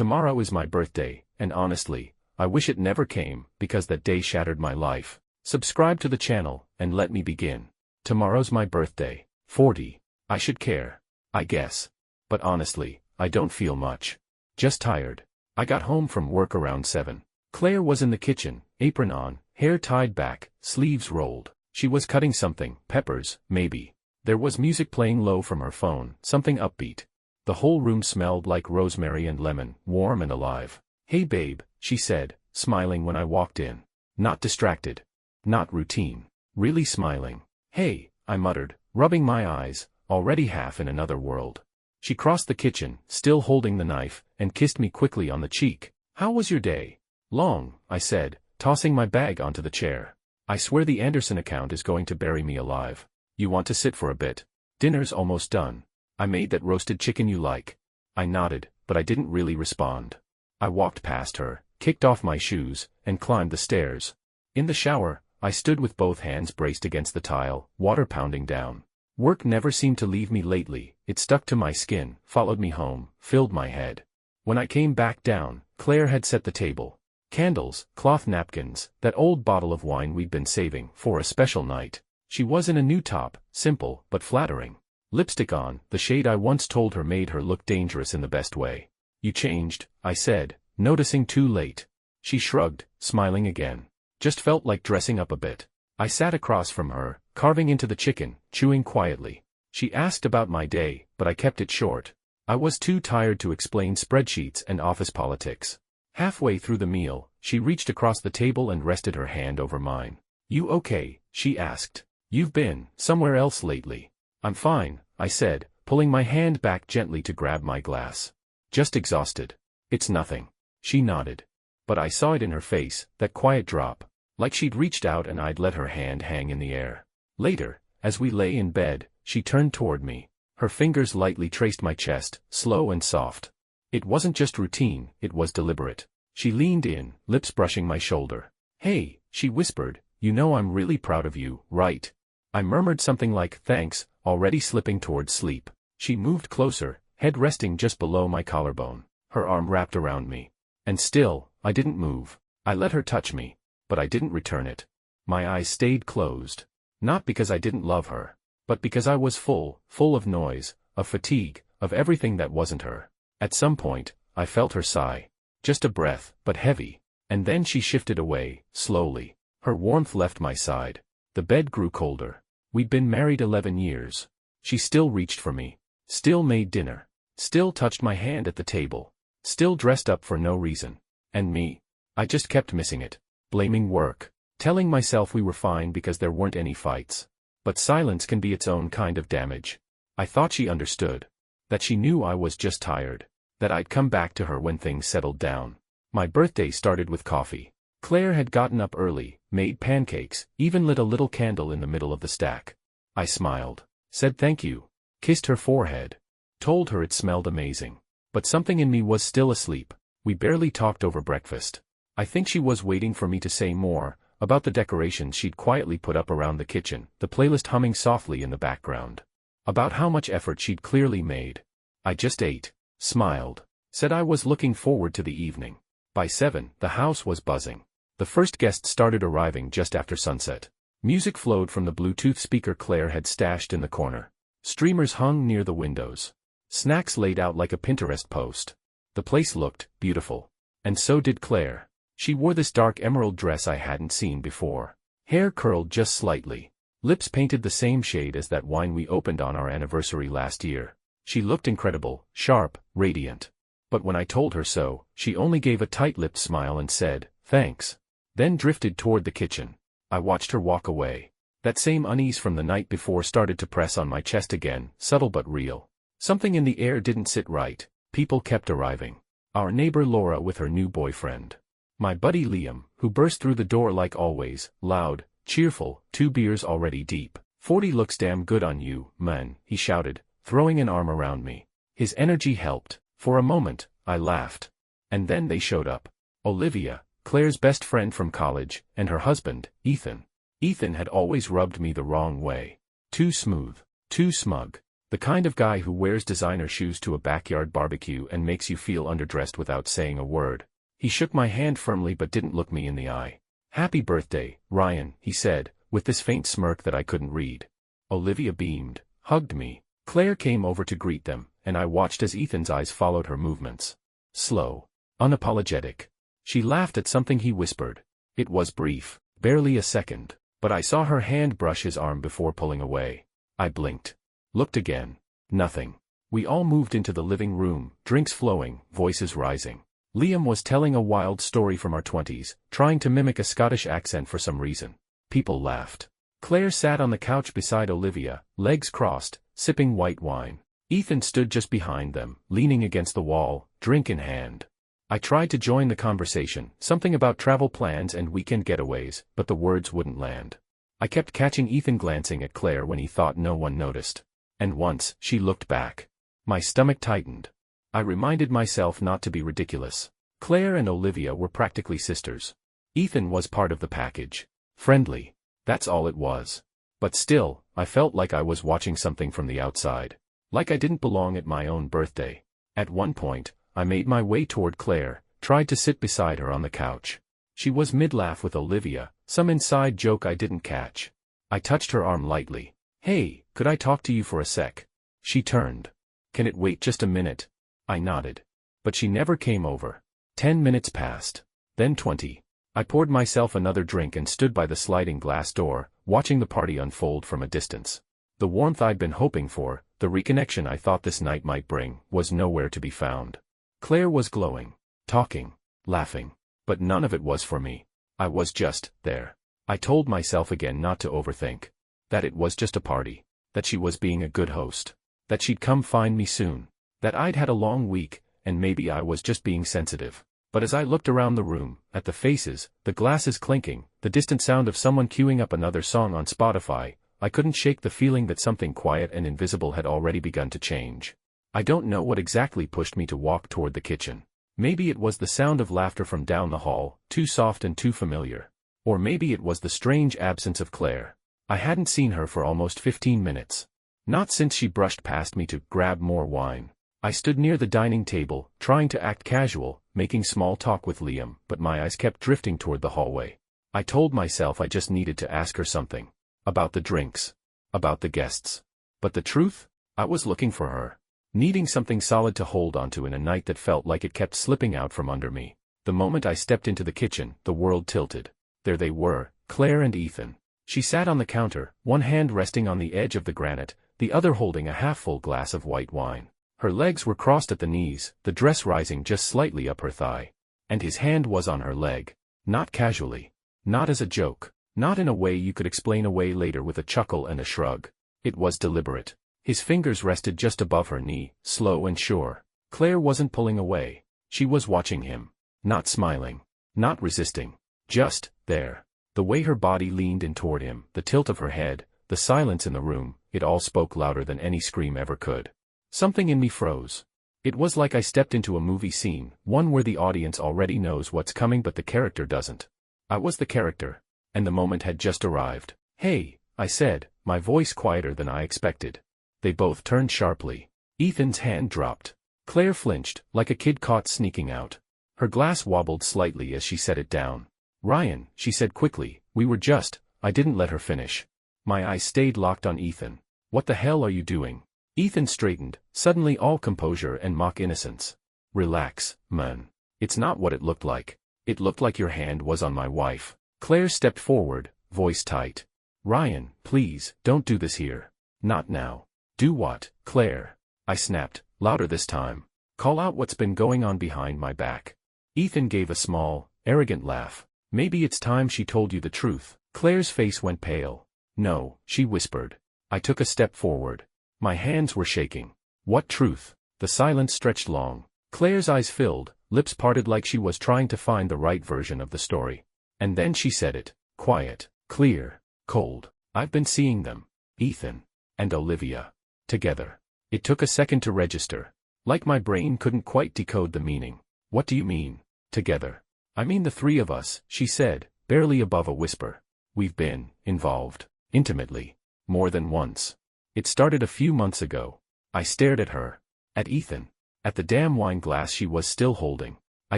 Tomorrow is my birthday, and honestly, I wish it never came, because that day shattered my life. Subscribe to the channel, and let me begin. Tomorrow's my birthday. 40. I should care, I guess. But honestly, I don't feel much. Just tired. I got home from work around 7. Claire was in the kitchen, apron on, hair tied back, sleeves rolled. She was cutting something, peppers, maybe. There was music playing low from her phone, something upbeat. The whole room smelled like rosemary and lemon, warm and alive. "Hey babe," she said, smiling when I walked in. Not distracted. Not routine. Really smiling. "Hey," I muttered, rubbing my eyes, already half in another world. She crossed the kitchen, still holding the knife, and kissed me quickly on the cheek. "How was your day?" "Long," I said, tossing my bag onto the chair. "I swear the Anderson account is going to bury me alive. You want to sit for a bit? Dinner's almost done. I made that roasted chicken you like." I nodded, but I didn't really respond. I walked past her, kicked off my shoes, and climbed the stairs. In the shower, I stood with both hands braced against the tile, water pounding down. Work never seemed to leave me lately. It stuck to my skin, followed me home, filled my head. When I came back down, Claire had set the table. Candles, cloth napkins, that old bottle of wine we'd been saving for a special night. She was in a new top, simple but flattering. Lipstick on, the shade I once told her made her look dangerous in the best way. "You changed," I said, noticing too late. She shrugged, smiling again. "Just felt like dressing up a bit." I sat across from her, carving into the chicken, chewing quietly. She asked about my day, but I kept it short. I was too tired to explain spreadsheets and office politics. Halfway through the meal, she reached across the table and rested her hand over mine. "You okay?" she asked. "You've been somewhere else lately." "I'm fine," I said, pulling my hand back gently to grab my glass. "Just exhausted." "It's nothing." She nodded. But I saw it in her face, that quiet drop. Like she'd reached out and I'd let her hand hang in the air. Later, as we lay in bed, she turned toward me. Her fingers lightly traced my chest, slow and soft. It wasn't just routine, it was deliberate. She leaned in, lips brushing my shoulder. "Hey," she whispered, "you know I'm really proud of you, right?" I murmured something like, "Thanks," already slipping towards sleep. She moved closer, head resting just below my collarbone, her arm wrapped around me. And still, I didn't move. I let her touch me, but I didn't return it. My eyes stayed closed. Not because I didn't love her, but because I was full of noise, of fatigue, of everything that wasn't her. At some point, I felt her sigh. Just a breath, but heavy. And then she shifted away, slowly. Her warmth left my side. The bed grew colder. We'd been married 11 years. She still reached for me. Still made dinner. Still touched my hand at the table. Still dressed up for no reason. And me? I just kept missing it. Blaming work. Telling myself we were fine because there weren't any fights. But silence can be its own kind of damage. I thought she understood. That she knew I was just tired. That I'd come back to her when things settled down. My birthday started with coffee. Claire had gotten up early, made pancakes, even lit a little candle in the middle of the stack. I smiled. Said thank you. Kissed her forehead. Told her it smelled amazing. But something in me was still asleep. We barely talked over breakfast. I think she was waiting for me to say more, about the decorations she'd quietly put up around the kitchen, the playlist humming softly in the background. About how much effort she'd clearly made. I just ate, smiled, said I was looking forward to the evening. By 7, the house was buzzing. The first guests started arriving just after sunset. Music flowed from the Bluetooth speaker Claire had stashed in the corner. Streamers hung near the windows. Snacks laid out like a Pinterest post. The place looked beautiful. And so did Claire. She wore this dark emerald dress I hadn't seen before. Hair curled just slightly. Lips painted the same shade as that wine we opened on our anniversary last year. She looked incredible, sharp, radiant. But when I told her so, she only gave a tight-lipped smile and said, "Thanks." Then drifted toward the kitchen. I watched her walk away. That same unease from the night before started to press on my chest again, subtle but real. Something in the air didn't sit right. People kept arriving. Our neighbor Laura with her new boyfriend. My buddy Liam, who burst through the door like always, loud, cheerful, 2 beers already deep. 40 looks damn good on you, man, he shouted, throwing an arm around me. His energy helped. For a moment, I laughed. And then they showed up. Olivia, Claire's best friend from college, and her husband, Ethan. Ethan had always rubbed me the wrong way. Too smooth. Too smug. The kind of guy who wears designer shoes to a backyard barbecue and makes you feel underdressed without saying a word. He shook my hand firmly but didn't look me in the eye. "Happy birthday, Ryan," he said, with this faint smirk that I couldn't read. Olivia beamed, hugged me. Claire came over to greet them, and I watched as Ethan's eyes followed her movements. Slow. Unapologetic. She laughed at something he whispered. It was brief, barely a second, but I saw her hand brush his arm before pulling away. I blinked. Looked again. Nothing. We all moved into the living room, drinks flowing, voices rising. Liam was telling a wild story from our 20s, trying to mimic a Scottish accent for some reason. People laughed. Claire sat on the couch beside Olivia, legs crossed, sipping white wine. Ethan stood just behind them, leaning against the wall, drink in hand. I tried to join the conversation, something about travel plans and weekend getaways, but the words wouldn't land. I kept catching Ethan glancing at Claire when he thought no one noticed. And once, she looked back. My stomach tightened. I reminded myself not to be ridiculous. Claire and Olivia were practically sisters. Ethan was part of the package. Friendly. That's all it was. But still, I felt like I was watching something from the outside. Like I didn't belong at my own birthday. At one point, I made my way toward Claire, tried to sit beside her on the couch. She was mid-laugh with Olivia, some inside joke I didn't catch. I touched her arm lightly. "Hey, could I talk to you for a sec?" She turned. "Can it wait just a minute?" I nodded. But she never came over. 10 minutes passed. Then 20. I poured myself another drink and stood by the sliding glass door, watching the party unfold from a distance. The warmth I'd been hoping for, the reconnection I thought this night might bring, was nowhere to be found. Claire was glowing, talking, laughing, but none of it was for me. I was just there. I told myself again not to overthink. That it was just a party. That she was being a good host. That she'd come find me soon. That I'd had a long week, and maybe I was just being sensitive. But as I looked around the room, at the faces, the glasses clinking, the distant sound of someone queuing up another song on Spotify, I couldn't shake the feeling that something quiet and invisible had already begun to change. I don't know what exactly pushed me to walk toward the kitchen. Maybe it was the sound of laughter from down the hall, too soft and too familiar. Or maybe it was the strange absence of Claire. I hadn't seen her for almost 15 minutes. Not since she brushed past me to grab more wine. I stood near the dining table, trying to act casual, making small talk with Liam, but my eyes kept drifting toward the hallway. I told myself I just needed to ask her something. About the drinks. About the guests. But the truth? I was looking for her. Needing something solid to hold onto in a night that felt like it kept slipping out from under me. The moment I stepped into the kitchen, the world tilted. There they were, Claire and Ethan. She sat on the counter, one hand resting on the edge of the granite, the other holding a half-full glass of white wine. Her legs were crossed at the knees, the dress rising just slightly up her thigh. And his hand was on her leg. Not casually. Not as a joke. Not in a way you could explain away later with a chuckle and a shrug. It was deliberate. His fingers rested just above her knee, slow and sure. Claire wasn't pulling away. She was watching him. Not smiling. Not resisting. Just there. The way her body leaned in toward him, the tilt of her head, the silence in the room, it all spoke louder than any scream ever could. Something in me froze. It was like I stepped into a movie scene, one where the audience already knows what's coming but the character doesn't. I was the character. And the moment had just arrived. "Hey," I said, my voice quieter than I expected. They both turned sharply. Ethan's hand dropped. Claire flinched, like a kid caught sneaking out. Her glass wobbled slightly as she set it down. "Ryan," she said quickly, I didn't let her finish. My eyes stayed locked on Ethan. "What the hell are you doing?" Ethan straightened, suddenly all composure and mock innocence. "Relax, man. It's not what it looked like. It looked like your hand was on my wife." Claire stepped forward, voice tight. "Ryan, please, don't do this here. Not now." "Do what, Claire?" I snapped, louder this time. "Call out what's been going on behind my back." Ethan gave a small, arrogant laugh. "Maybe it's time she told you the truth." Claire's face went pale. "No," she whispered. I took a step forward. My hands were shaking. "What truth?" The silence stretched long. Claire's eyes filled, lips parted like she was trying to find the right version of the story. And then she said it. Quiet, clear, cold. "I've been seeing them. Ethan. And Olivia. Together." It took a second to register. Like my brain couldn't quite decode the meaning. "What do you mean, together?" "I mean the three of us," she said, barely above a whisper. "We've been involved. Intimately. More than once. It started a few months ago. I stared at her. At Ethan. At the damn wine glass she was still holding. I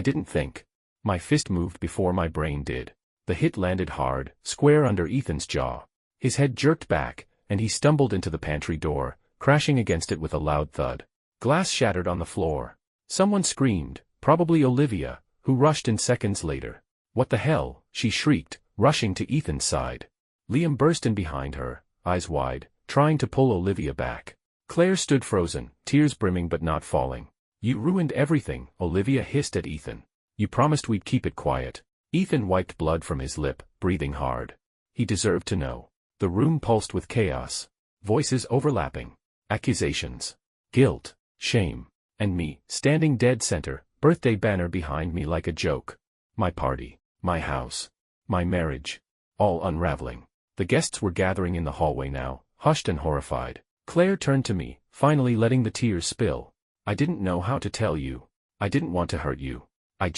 didn't think. My fist moved before my brain did. The hit landed hard, square under Ethan's jaw. His head jerked back, and he stumbled into the pantry door, crashing against it with a loud thud. Glass shattered on the floor. Someone screamed, probably Olivia, who rushed in seconds later. "What the hell?" she shrieked, rushing to Ethan's side. Liam burst in behind her, eyes wide, trying to pull Olivia back. Claire stood frozen, tears brimming but not falling. "You ruined everything," Olivia hissed at Ethan. "You promised we'd keep it quiet." Ethan wiped blood from his lip, breathing hard. He deserved to know. The room pulsed with chaos. Voices overlapping. Accusations. Guilt. Shame. And me, standing dead center, birthday banner behind me like a joke. My party. My house. My marriage. All unraveling. The guests were gathering in the hallway now, hushed and horrified. Claire turned to me, finally letting the tears spill. "I didn't know how to tell you. I didn't want to hurt you. I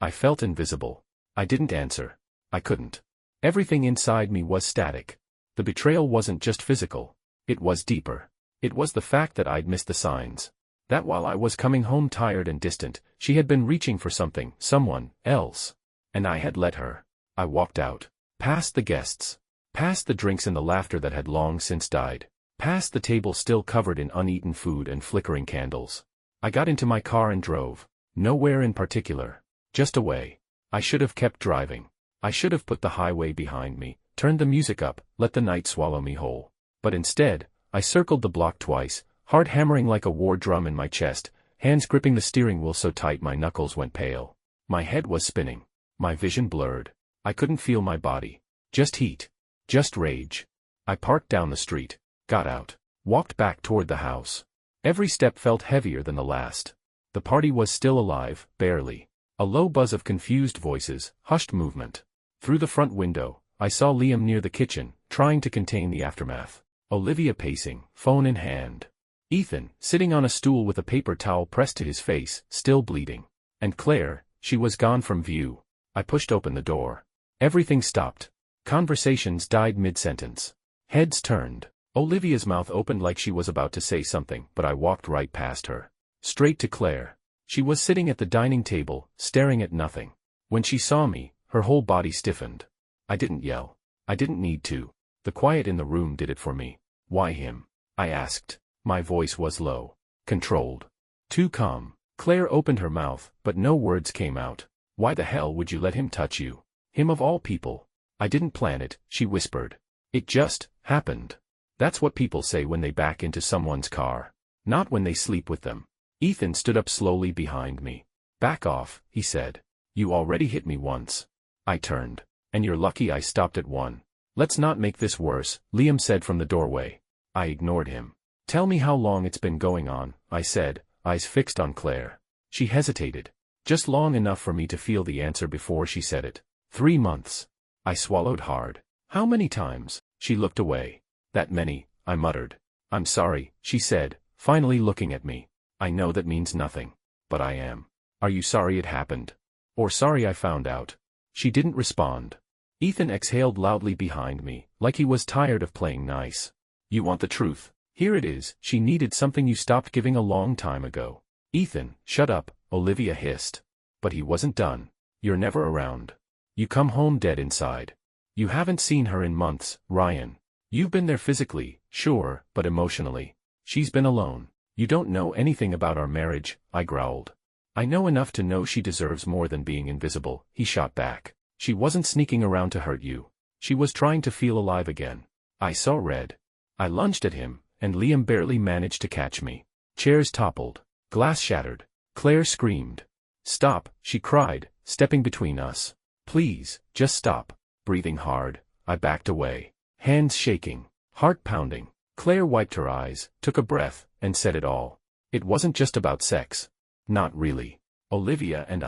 felt invisible. I didn't answer. I couldn't. Everything inside me was static. The betrayal wasn't just physical. It was deeper. It was the fact that I'd missed the signs. That while I was coming home tired and distant, she had been reaching for something, someone else. And I had let her. I walked out. Past the guests. Past the drinks and the laughter that had long since died. Past the table still covered in uneaten food and flickering candles. I got into my car and drove. Nowhere in particular. Just away. I should have kept driving. I should have put the highway behind me, turned the music up, let the night swallow me whole. But instead, I circled the block twice, heart hammering like a war drum in my chest, hands gripping the steering wheel so tight my knuckles went pale. My head was spinning. My vision blurred. I couldn't feel my body. Just heat. Just rage. I parked down the street. Got out. Walked back toward the house. Every step felt heavier than the last. The party was still alive, barely. A low buzz of confused voices, hushed movement. Through the front window, I saw Liam near the kitchen, trying to contain the aftermath. Olivia pacing, phone in hand. Ethan, sitting on a stool with a paper towel pressed to his face, still bleeding. And Claire, she was gone from view. I pushed open the door. Everything stopped. Conversations died mid-sentence. Heads turned. Olivia's mouth opened like she was about to say something, but I walked right past her. Straight to Claire. She was sitting at the dining table, staring at nothing. When she saw me, her whole body stiffened. I didn't yell. I didn't need to. The quiet in the room did it for me. "Why him?" I asked. My voice was low. Controlled. Too calm. Claire opened her mouth, but no words came out. "Why the hell would you let him touch you? Him of all people." "I didn't plan it," she whispered. "It just happened." That's what people say when they back into someone's car. Not when they sleep with them. Ethan stood up slowly behind me. "Back off," he said. "You already hit me once." I turned. "And you're lucky I stopped at one." "Let's not make this worse," Liam said from the doorway. I ignored him. "Tell me how long it's been going on," I said, eyes fixed on Claire. She hesitated. Just long enough for me to feel the answer before she said it. 3 months. I swallowed hard. "How many times?" She looked away. "That many," I muttered. "I'm sorry," she said, finally looking at me. "I know that means nothing. But I am. Are you sorry it happened? Or sorry I found out?" She didn't respond. Ethan exhaled loudly behind me, like he was tired of playing nice. "You want the truth? Here it is. She needed something you stopped giving a long time ago." "Ethan, shut up," Olivia hissed. But he wasn't done. "You're never around. You come home dead inside. You haven't seen her in months, Ryan. You've been there physically, sure, but emotionally. She's been alone. You don't know anything about our marriage," I growled. "I know enough to know she deserves more than being invisible," he shot back. "She wasn't sneaking around to hurt you. She was trying to feel alive again." I saw red. I lunged at him, and Liam barely managed to catch me. Chairs toppled. Glass shattered. Claire screamed. "Stop," she cried, stepping between us. "Please, just stop." Breathing hard, I backed away. Hands shaking. Heart pounding. Claire wiped her eyes, took a breath, and said it all. "It wasn't just about sex." "Not really. Olivia and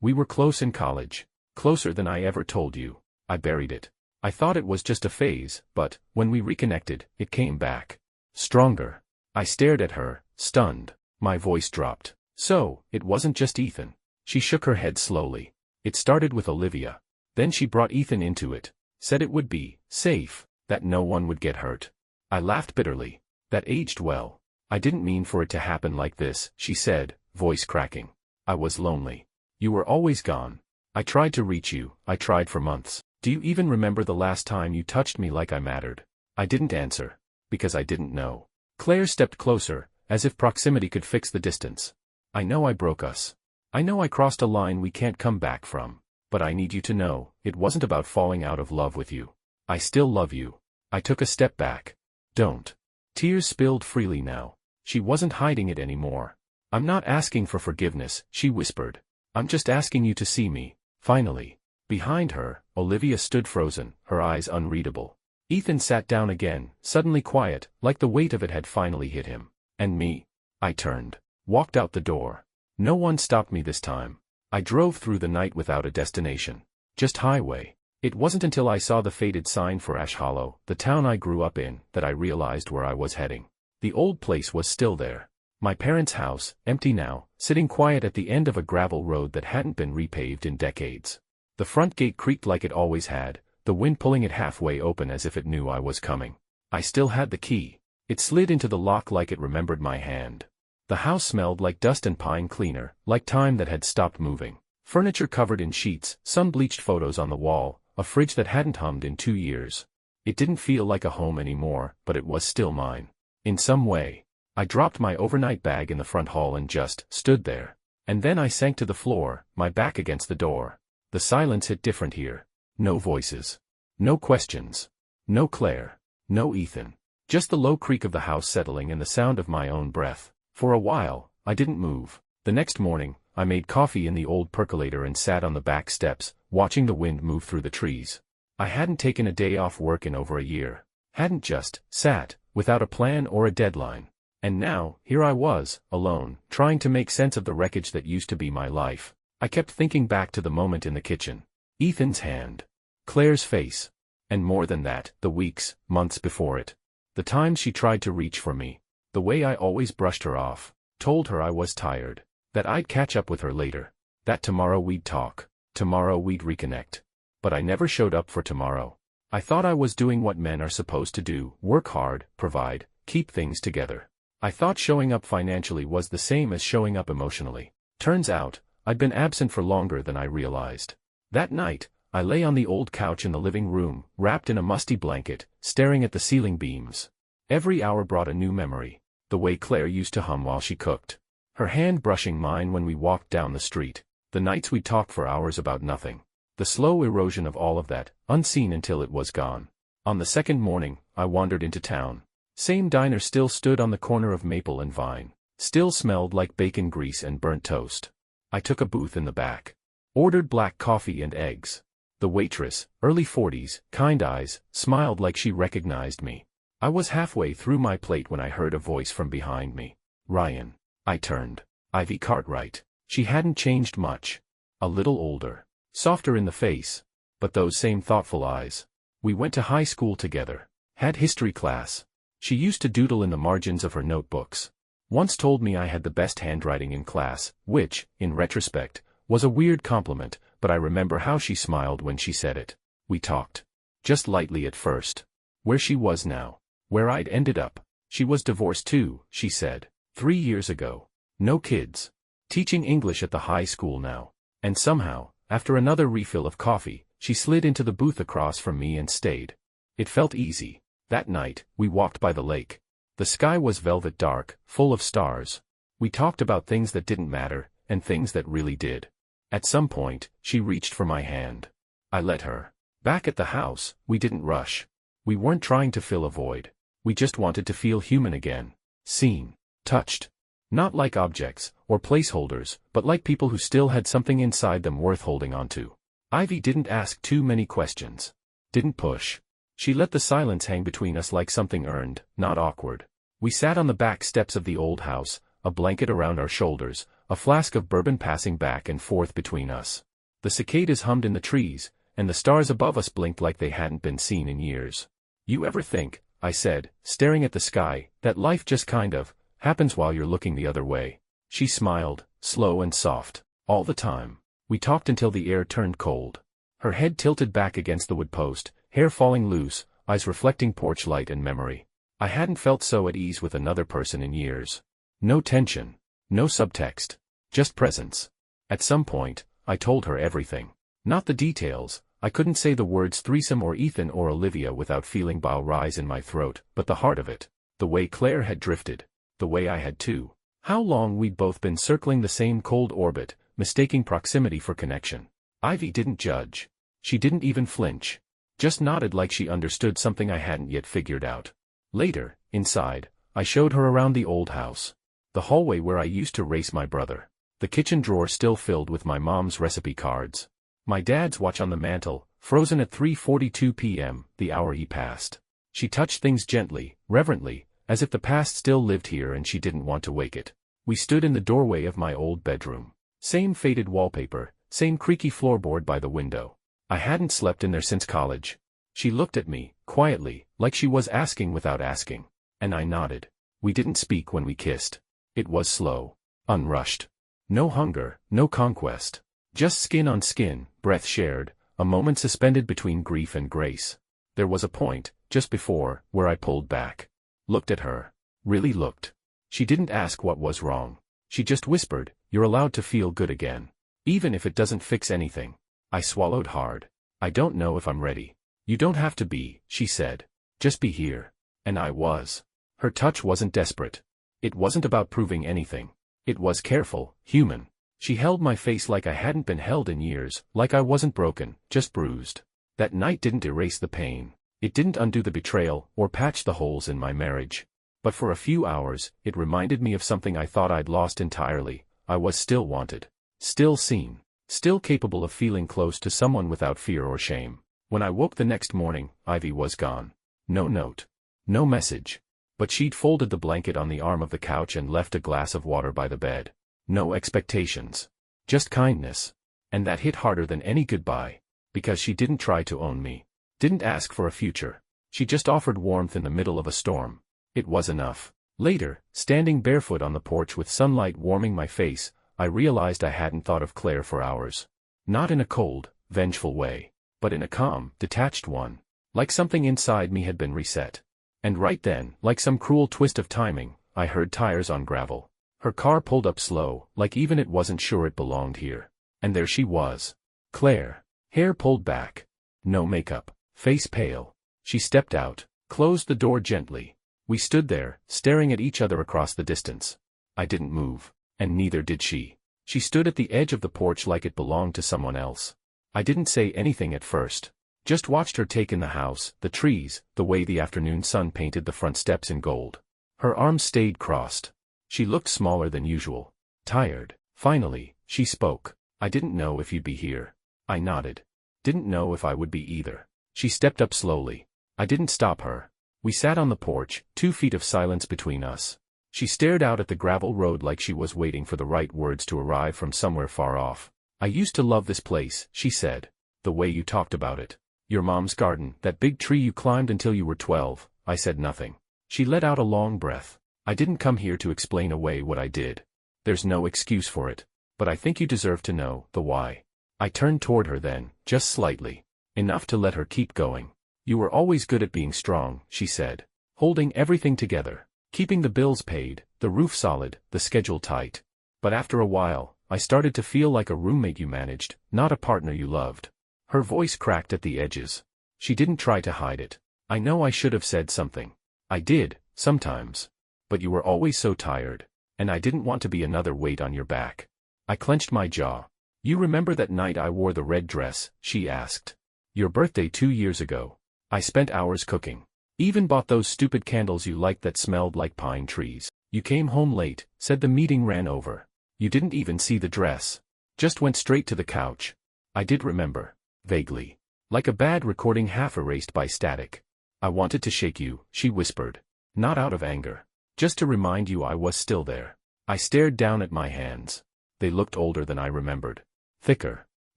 we were close in college. Closer than I ever told you." I buried it. I thought it was just a phase, but, when we reconnected, it came back. Stronger. I stared at her, stunned. My voice dropped. "So, it wasn't just Ethan." She shook her head slowly. "It started with Olivia. Then she brought Ethan into it. Said it would be safe, that no one would get hurt." I laughed bitterly. "That aged well. I didn't mean for it to happen like this, she said, voice cracking. I was lonely. You were always gone. I tried to reach you, I tried for months. Do you even remember the last time you touched me like I mattered? I didn't answer. Because I didn't know. Claire stepped closer, as if proximity could fix the distance. I know I broke us. I know I crossed a line we can't come back from. But I need you to know, it wasn't about falling out of love with you. I still love you. I took a step back. Don't. Tears spilled freely now. She wasn't hiding it anymore. I'm not asking for forgiveness, she whispered. I'm just asking you to see me, finally. Behind her, Olivia stood frozen, her eyes unreadable. Ethan sat down again, suddenly quiet, like the weight of it had finally hit him. And me? I turned. Walked out the door. No one stopped me this time. I drove through the night without a destination. Just highway. It wasn't until I saw the faded sign for Ash Hollow, the town I grew up in, that I realized where I was heading. The old place was still there. My parents' house, empty now, sitting quiet at the end of a gravel road that hadn't been repaved in decades. The front gate creaked like it always had, the wind pulling it halfway open as if it knew I was coming. I still had the key. It slid into the lock like it remembered my hand. The house smelled like dust and pine cleaner, like time that had stopped moving. Furniture covered in sheets, sun-bleached photos on the wall, a fridge that hadn't hummed in 2 years. It didn't feel like a home anymore, but it was still mine. In some way. I dropped my overnight bag in the front hall and just stood there. And then I sank to the floor, my back against the door. The silence hit different here. No voices. No questions. No Claire. No Ethan. Just the low creak of the house settling and the sound of my own breath. For a while, I didn't move. The next morning, I made coffee in the old percolator and sat on the back steps, watching the wind move through the trees. I hadn't taken a day off work in over a year. Hadn't just sat, without a plan or a deadline. And now, here I was, alone, trying to make sense of the wreckage that used to be my life. I kept thinking back to the moment in the kitchen. Ethan's hand. Claire's face. And more than that, the weeks, months before it. The times she tried to reach for me. The way I always brushed her off. Told her I was tired. That I'd catch up with her later. That tomorrow we'd talk. Tomorrow we'd reconnect. But I never showed up for tomorrow. I thought I was doing what men are supposed to do, work hard, provide, keep things together. I thought showing up financially was the same as showing up emotionally. Turns out, I'd been absent for longer than I realized. That night, I lay on the old couch in the living room, wrapped in a musty blanket, staring at the ceiling beams. Every hour brought a new memory. The way Claire used to hum while she cooked. Her hand brushing mine when we walked down the street. The nights we talked for hours about nothing. The slow erosion of all of that, unseen until it was gone. On the second morning, I wandered into town. Same diner still stood on the corner of Maple and Vine. Still smelled like bacon grease and burnt toast. I took a booth in the back. Ordered black coffee and eggs. The waitress, early 40s, kind eyes, smiled like she recognized me. I was halfway through my plate when I heard a voice from behind me. Ryan. I turned. Ivy Cartwright. She hadn't changed much. A little older. Softer in the face. But those same thoughtful eyes. We went to high school together. Had history class. She used to doodle in the margins of her notebooks. Once told me I had the best handwriting in class, which, in retrospect, was a weird compliment, but I remember how she smiled when she said it. We talked. Just lightly at first. Where she was now. Where I'd ended up. She was divorced too, she said. 3 years ago. No kids. Teaching English at the high school now. And somehow, after another refill of coffee, she slid into the booth across from me and stayed. It felt easy. That night, we walked by the lake. The sky was velvet dark, full of stars. We talked about things that didn't matter, and things that really did. At some point, she reached for my hand. I let her. Back at the house, we didn't rush. We weren't trying to fill a void. We just wanted to feel human again. Seen. Touched. Not like objects, or placeholders, but like people who still had something inside them worth holding onto. Ivy didn't ask too many questions. Didn't push. She let the silence hang between us like something earned, not awkward. We sat on the back steps of the old house, a blanket around our shoulders, a flask of bourbon passing back and forth between us. The cicadas hummed in the trees, and the stars above us blinked like they hadn't been seen in years. You ever think, I said, staring at the sky, that life just kind of happens while you're looking the other way? She smiled, slow and soft. All the time. We talked until the air turned cold. Her head tilted back against the wood post, hair falling loose, eyes reflecting porch light and memory. I hadn't felt so at ease with another person in years. No tension. No subtext. Just presence. At some point, I told her everything. Not the details. I couldn't say the words threesome or Ethan or Olivia without feeling bile rise in my throat, but the heart of it. The way Claire had drifted. The way I had too. How long we'd both been circling the same cold orbit, mistaking proximity for connection. Ivy didn't judge. She didn't even flinch. Just nodded like she understood something I hadn't yet figured out. Later, inside, I showed her around the old house. The hallway where I used to race my brother. The kitchen drawer still filled with my mom's recipe cards. My dad's watch on the mantel, frozen at 3:42 p.m., the hour he passed. She touched things gently, reverently, as if the past still lived here and she didn't want to wake it. We stood in the doorway of my old bedroom. Same faded wallpaper, same creaky floorboard by the window. I hadn't slept in there since college. She looked at me, quietly, like she was asking without asking. And I nodded. We didn't speak when we kissed. It was slow. Unrushed. No hunger, no conquest. Just skin on skin, breath shared, a moment suspended between grief and grace. There was a point, just before, where I pulled back. Looked at her. Really looked. She didn't ask what was wrong. She just whispered, "You're allowed to feel good again. Even if it doesn't fix anything." I swallowed hard. "I don't know if I'm ready." "You don't have to be," she said. "Just be here." And I was. Her touch wasn't desperate. It wasn't about proving anything. It was careful, human. She held my face like I hadn't been held in years, like I wasn't broken, just bruised. That night didn't erase the pain. It didn't undo the betrayal, or patch the holes in my marriage. But for a few hours, it reminded me of something I thought I'd lost entirely. I was still wanted. Still seen. Still capable of feeling close to someone without fear or shame. When I woke the next morning, Ivy was gone. No note. No message. But she'd folded the blanket on the arm of the couch and left a glass of water by the bed. No expectations. Just kindness. And that hit harder than any goodbye. Because she didn't try to own me. Didn't ask for a future. She just offered warmth in the middle of a storm. It was enough. Later, standing barefoot on the porch with sunlight warming my face, I realized I hadn't thought of Claire for hours. Not in a cold, vengeful way. But in a calm, detached one. Like something inside me had been reset. And right then, like some cruel twist of timing, I heard tires on gravel. Her car pulled up slow, like even it wasn't sure it belonged here. And there she was. Claire. Hair pulled back. No makeup. Face pale. She stepped out, closed the door gently. We stood there, staring at each other across the distance. I didn't move. And neither did she. She stood at the edge of the porch like it belonged to someone else. I didn't say anything at first. Just watched her take in the house, the trees, the way the afternoon sun painted the front steps in gold. Her arms stayed crossed. She looked smaller than usual. Tired. Finally, she spoke. "I didn't know if you'd be here." I nodded. Didn't know if I would be either. She stepped up slowly. I didn't stop her. We sat on the porch, 2 feet of silence between us. She stared out at the gravel road like she was waiting for the right words to arrive from somewhere far off. "I used to love this place," she said. "The way you talked about it. Your mom's garden, that big tree you climbed until you were 12. I said nothing. She let out a long breath. "I didn't come here to explain away what I did. There's no excuse for it. But I think you deserve to know the why." I turned toward her then, just slightly. Enough to let her keep going. "You were always good at being strong," she said. "Holding everything together. Keeping the bills paid, the roof solid, the schedule tight. But after a while, I started to feel like a roommate you managed, not a partner you loved." Her voice cracked at the edges. She didn't try to hide it. "I know I should have said something. I did, sometimes. But you were always so tired. And I didn't want to be another weight on your back." I clenched my jaw. "You remember that night I wore the red dress?" she asked. "Your birthday 2 years ago. I spent hours cooking. Even bought those stupid candles you liked that smelled like pine trees. You came home late, said the meeting ran over. You didn't even see the dress. Just went straight to the couch." I did remember. Vaguely. Like a bad recording half erased by static. "I wanted to shake you," she whispered. "Not out of anger. Just to remind you I was still there." I stared down at my hands. They looked older than I remembered. Thicker.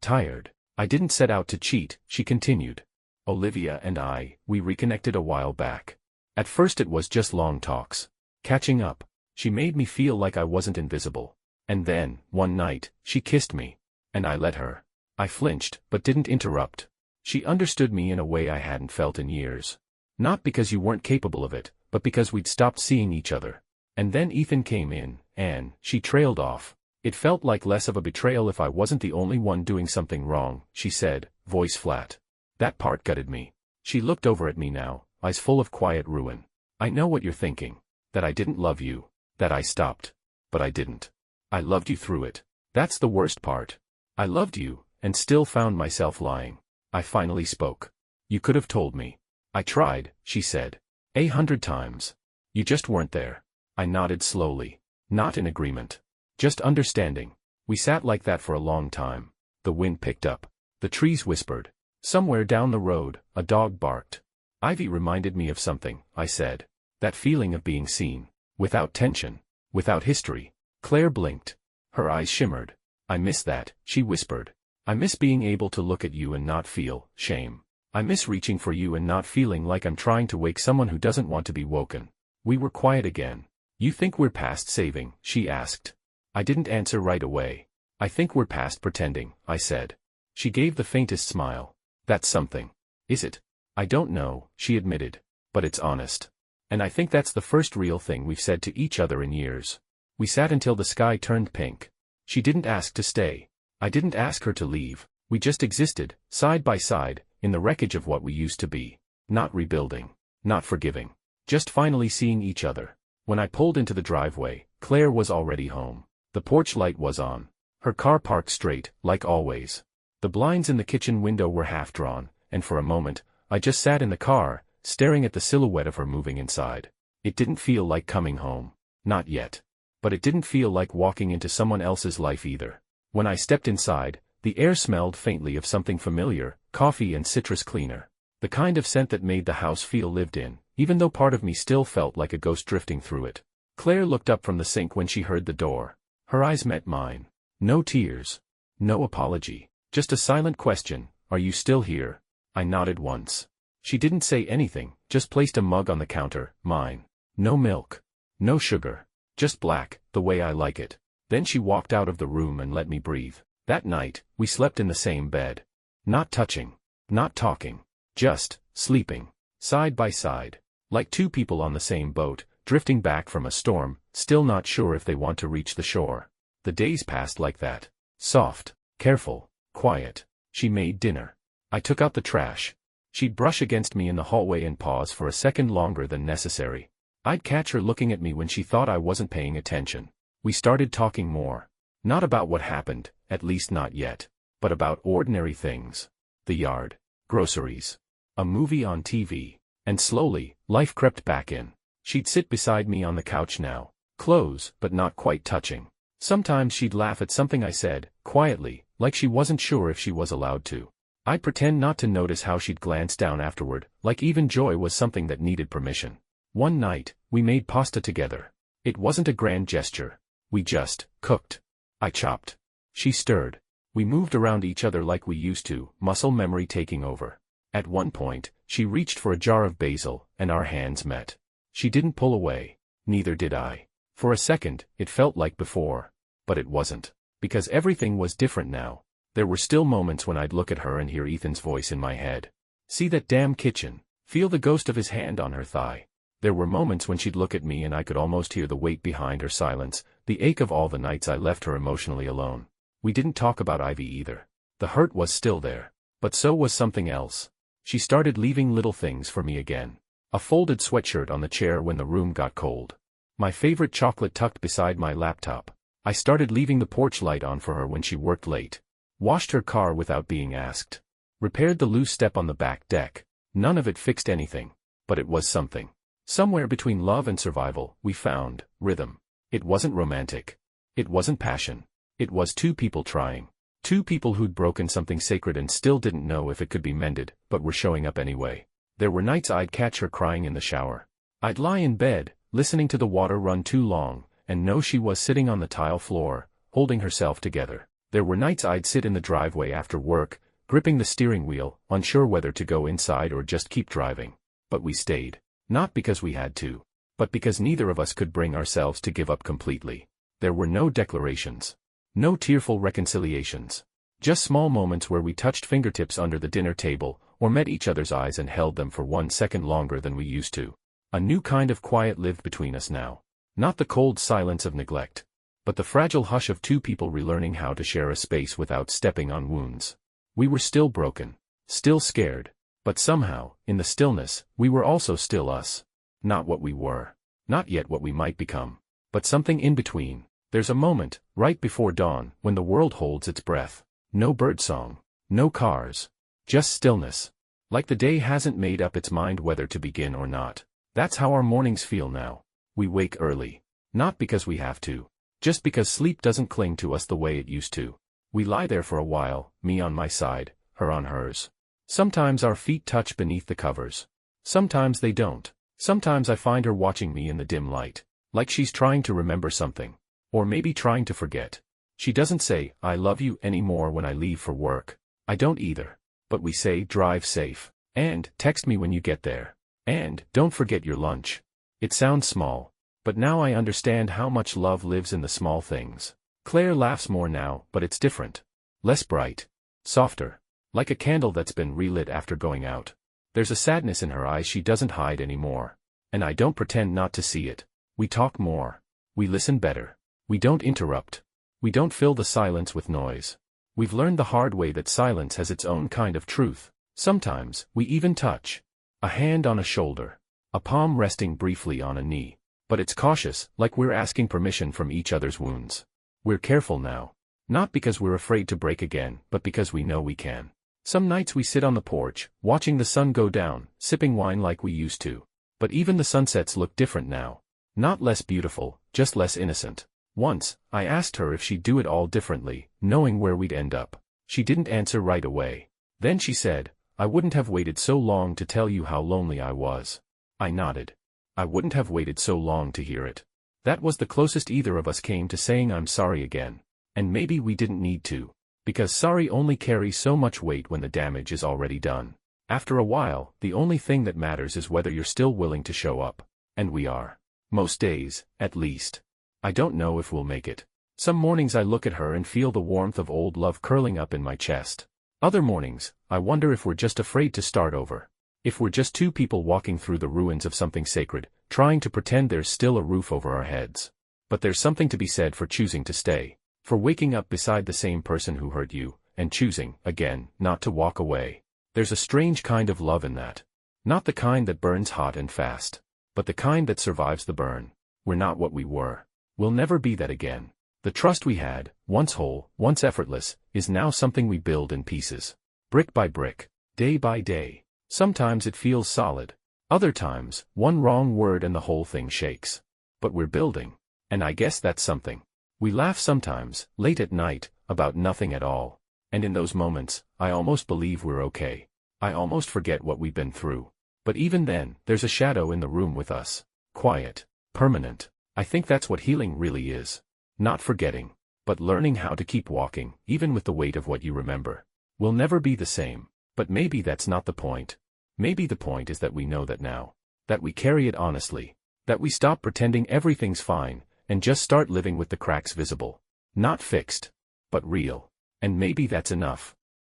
Tired. "I didn't set out to cheat," she continued. "Olivia and we reconnected a while back. At first it was just long talks. Catching up. She made me feel like I wasn't invisible. And then, one night, she kissed me. And I let her. I flinched, but didn't interrupt. She understood me in a way I hadn't felt in years. Not because you weren't capable of it, but because we'd stopped seeing each other. And then Ethan came in, and she trailed off. It felt like less of a betrayal if I wasn't the only one doing something wrong, she said, voice flat. That part gutted me. She looked over at me now, eyes full of quiet ruin. I know what you're thinking. That I didn't love you. That I stopped. But I didn't. I loved you through it. That's the worst part. I loved you, and still found myself lying. I finally spoke. You could have told me. I tried, she said. 100 times. You just weren't there. I nodded slowly. Not in agreement. Just understanding. We sat like that for a long time. The wind picked up. The trees whispered. Somewhere down the road, a dog barked. Ivy reminded me of something, I said. That feeling of being seen. Without tension. Without history. Claire blinked. Her eyes shimmered. I miss that, she whispered. I miss being able to look at you and not feel shame. I miss reaching for you and not feeling like I'm trying to wake someone who doesn't want to be woken. We were quiet again. You think we're past saving, she asked. I didn't answer right away. I think we're past pretending, I said. She gave the faintest smile. That's something. Is it? I don't know, she admitted. But it's honest. And I think that's the first real thing we've said to each other in years. We sat until the sky turned pink. She didn't ask to stay. I didn't ask her to leave. We just existed, side by side, in the wreckage of what we used to be. Not rebuilding. Not forgiving. Just finally seeing each other. When I pulled into the driveway, Claire was already home. The porch light was on. Her car parked straight, like always. The blinds in the kitchen window were half drawn, and for a moment, I just sat in the car, staring at the silhouette of her moving inside. It didn't feel like coming home. Not yet. But it didn't feel like walking into someone else's life either. When I stepped inside, the air smelled faintly of something familiar, coffee and citrus cleaner. The kind of scent that made the house feel lived in, even though part of me still felt like a ghost drifting through it. Claire looked up from the sink when she heard the door. Her eyes met mine. No tears. No apology. Just a silent question, are you still here? I nodded once. She didn't say anything, just placed a mug on the counter, mine. No milk. No sugar. Just black, the way I like it. Then she walked out of the room and let me breathe. That night, we slept in the same bed. Not touching. Not talking. Just sleeping. Side by side. Like two people on the same boat, drifting back from a storm, still not sure if they want to reach the shore. The days passed like that. Soft. Careful. Quiet. She made dinner. I took out the trash. She'd brush against me in the hallway and pause for a second longer than necessary. I'd catch her looking at me when she thought I wasn't paying attention. We started talking more. Not about what happened, at least not yet. But about ordinary things. The yard. Groceries. A movie on TV. And slowly, life crept back in. She'd sit beside me on the couch now. Close, but not quite touching. Sometimes she'd laugh at something I said, quietly, like she wasn't sure if she was allowed to. I'd pretend not to notice how she'd glance down afterward, like even joy was something that needed permission. One night, we made pasta together. It wasn't a grand gesture. We just cooked. I chopped. She stirred. We moved around each other like we used to, muscle memory taking over. At one point, she reached for a jar of basil, and our hands met. She didn't pull away. Neither did I. For a second, it felt like before. But it wasn't. Because everything was different now. There were still moments when I'd look at her and hear Ethan's voice in my head. See that damn kitchen. Feel the ghost of his hand on her thigh. There were moments when she'd look at me and I could almost hear the weight behind her silence, the ache of all the nights I left her emotionally alone. We didn't talk about Ivy either. The hurt was still there. But so was something else. She started leaving little things for me again. A folded sweatshirt on the chair when the room got cold. My favorite chocolate tucked beside my laptop. I started leaving the porch light on for her when she worked late. Washed her car without being asked. Repaired the loose step on the back deck. None of it fixed anything. But it was something. Somewhere between love and survival, we found rhythm. It wasn't romantic. It wasn't passion. It was two people trying. Two people who'd broken something sacred and still didn't know if it could be mended, but were showing up anyway. There were nights I'd catch her crying in the shower. I'd lie in bed, listening to the water run too long, and know she was sitting on the tile floor, holding herself together. There were nights I'd sit in the driveway after work, gripping the steering wheel, unsure whether to go inside or just keep driving. But we stayed. Not because we had to. But because neither of us could bring ourselves to give up completely. There were no declarations. No tearful reconciliations. Just small moments where we touched fingertips under the dinner table, or met each other's eyes and held them for 1 second longer than we used to. A new kind of quiet lived between us now. Not the cold silence of neglect, but the fragile hush of two people relearning how to share a space without stepping on wounds. We were still broken, still scared, but somehow, in the stillness, we were also still us. Not what we were, not yet what we might become, but something in between. There's a moment, right before dawn, when the world holds its breath. No birdsong, no cars, just stillness. Like the day hasn't made up its mind whether to begin or not. That's how our mornings feel now. We wake early. Not because we have to. Just because sleep doesn't cling to us the way it used to. We lie there for a while, me on my side, her on hers. Sometimes our feet touch beneath the covers. Sometimes they don't. Sometimes I find her watching me in the dim light, like she's trying to remember something. Or maybe trying to forget. She doesn't say, "I love you" anymore when I leave for work. I don't either. But we say, "Drive safe." And, "Text me when you get there." And, "Don't forget your lunch." It sounds small. But now I understand how much love lives in the small things. Claire laughs more now, but it's different. Less bright. Softer. Like a candle that's been relit after going out. There's a sadness in her eyes she doesn't hide anymore. And I don't pretend not to see it. We talk more. We listen better. We don't interrupt. We don't fill the silence with noise. We've learned the hard way that silence has its own kind of truth. Sometimes, we even touch. A hand on a shoulder. A palm resting briefly on a knee. But it's cautious, like we're asking permission from each other's wounds. We're careful now. Not because we're afraid to break again, but because we know we can. Some nights we sit on the porch, watching the sun go down, sipping wine like we used to. But even the sunsets look different now. Not less beautiful, just less innocent. Once, I asked her if she'd do it all differently, knowing where we'd end up. She didn't answer right away. Then she said, "I wouldn't have waited so long to tell you how lonely I was." I nodded. I wouldn't have waited so long to hear it. That was the closest either of us came to saying I'm sorry again. And maybe we didn't need to. Because sorry only carries so much weight when the damage is already done. After a while, the only thing that matters is whether you're still willing to show up. And we are. Most days, at least. I don't know if we'll make it. Some mornings I look at her and feel the warmth of old love curling up in my chest. Other mornings, I wonder if we're just afraid to start over. If we're just two people walking through the ruins of something sacred, trying to pretend there's still a roof over our heads. But there's something to be said for choosing to stay. For waking up beside the same person who hurt you, and choosing, again, not to walk away. There's a strange kind of love in that. Not the kind that burns hot and fast. But the kind that survives the burn. We're not what we were. We'll never be that again. The trust we had, once whole, once effortless, is now something we build in pieces. Brick by brick. Day by day. Sometimes it feels solid. Other times, one wrong word and the whole thing shakes. But we're building. And I guess that's something. We laugh sometimes, late at night, about nothing at all. And in those moments, I almost believe we're okay. I almost forget what we've been through. But even then, there's a shadow in the room with us. Quiet. Permanent. I think that's what healing really is. Not forgetting, but learning how to keep walking, even with the weight of what you remember. We'll never be the same. But maybe that's not the point. Maybe the point is that we know that now. That we carry it honestly. That we stop pretending everything's fine, and just start living with the cracks visible. Not fixed. But real. And maybe that's enough.